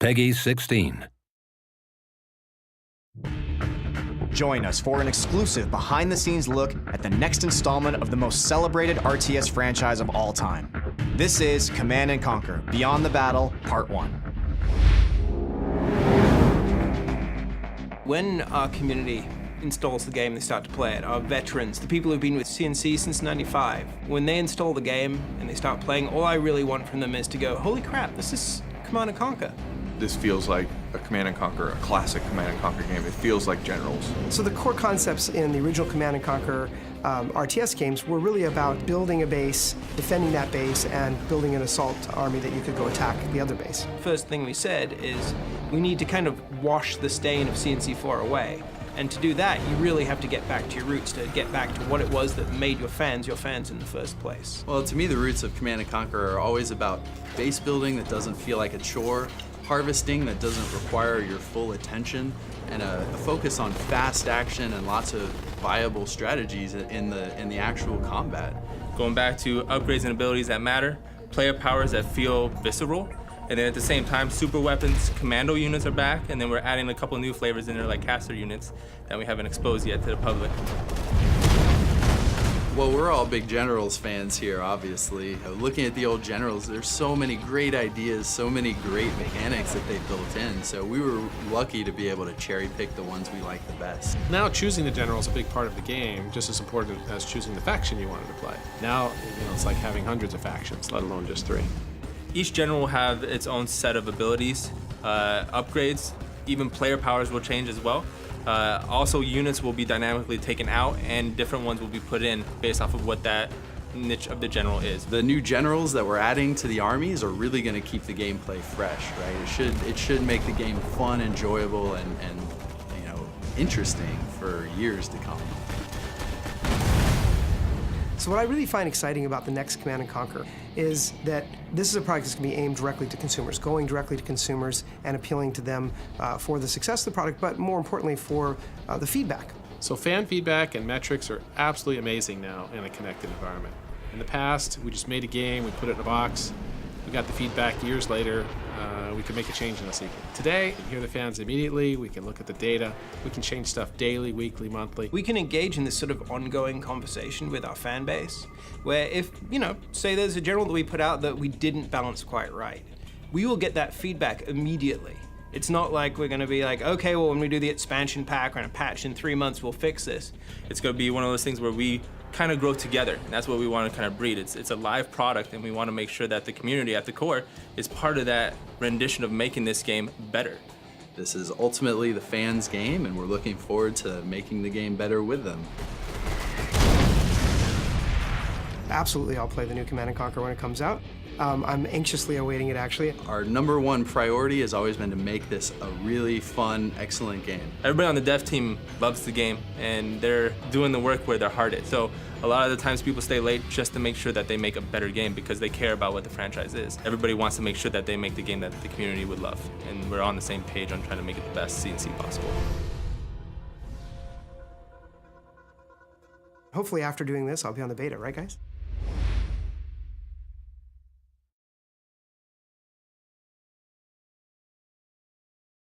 Peggy 16. Join us for an exclusive behind-the-scenes look at the next installment of the most celebrated RTS franchise of all time. This is Command & Conquer: Beyond the Battle, Part 1. When our community installs the game, they start to play it, our veterans, the people who've been with CNC since '95, when they install the game and they start playing, all I really want from them is to go, holy crap, this is Command & Conquer. This feels like a Command & Conquer, a classic Command & Conquer game. It feels like Generals. So the core concepts in the original Command & Conquer RTS games were really about building a base, defending that base, and building an assault army that you could go attack the other base. First thing we said is we need to kind of wash the stain of CNC4 away. And to do that, you really have to get back to your roots, to get back to what it was that made your fans in the first place. Well, to me, the roots of Command & Conquer are always about base building that doesn't feel like a chore, harvesting that doesn't require your full attention, and a focus on fast action and lots of viable strategies in the actual combat. Going back to upgrades and abilities that matter, player powers that feel visceral, and then at the same time, super weapons, commando units are back, and then we're adding a couple new flavors in there like caster units that we haven't exposed yet to the public. Well, we're all big Generals fans here, obviously. Looking at the old Generals, there's so many great ideas, so many great mechanics that they built in, so we were lucky to be able to cherry pick the ones we like the best. Now choosing the general is a big part of the game, just as important as choosing the faction you wanted to play. Now, it's like having hundreds of factions, let alone just 3. Each general will have its own set of abilities, upgrades, even player powers will change as well. Also, units will be dynamically taken out and different ones will be put in based off of what that niche of the general is. The new generals that we're adding to the armies are really going to keep the gameplay fresh, right? It should make the game fun, enjoyable, and interesting for years to come. So what I really find exciting about the next Command & Conquer is that this is a product that's going to be aimed directly to consumers, going directly to consumers and appealing to them for the success of the product, but more importantly for the feedback. So fan feedback and metrics are absolutely amazing now in a connected environment. In the past, we just made a game, we put it in a box, we got the feedback years later, we could make a change in a sequel. Today, we can hear the fans immediately, we can look at the data, we can change stuff daily, weekly, monthly. We can engage in this sort of ongoing conversation with our fan base, where if, say there's a general that we put out that we didn't balance quite right, we will get that feedback immediately. It's not like we're going to be like, okay, well, when we do the expansion pack or in a patch in 3 months, we'll fix this. It's going to be one of those things where we kind of grow together, and that's what we want to kind of breed. It's a live product, and we want to make sure that the community at the core is part of that rendition of making this game better. This is ultimately the fans' game, and we're looking forward to making the game better with them. Absolutely, I'll play the new Command & Conquer when it comes out. I'm anxiously awaiting it, actually. Our #1 priority has always been to make this a really fun, excellent game. Everybody on the dev team loves the game, and they're doing the work where their heart is. So a lot of the times people stay late just to make sure that they make a better game because they care about what the franchise is. Everybody wants to make sure that they make the game that the community would love, and we're on the same page on trying to make it the best CNC possible. Hopefully after doing this, I'll be on the beta, right guys?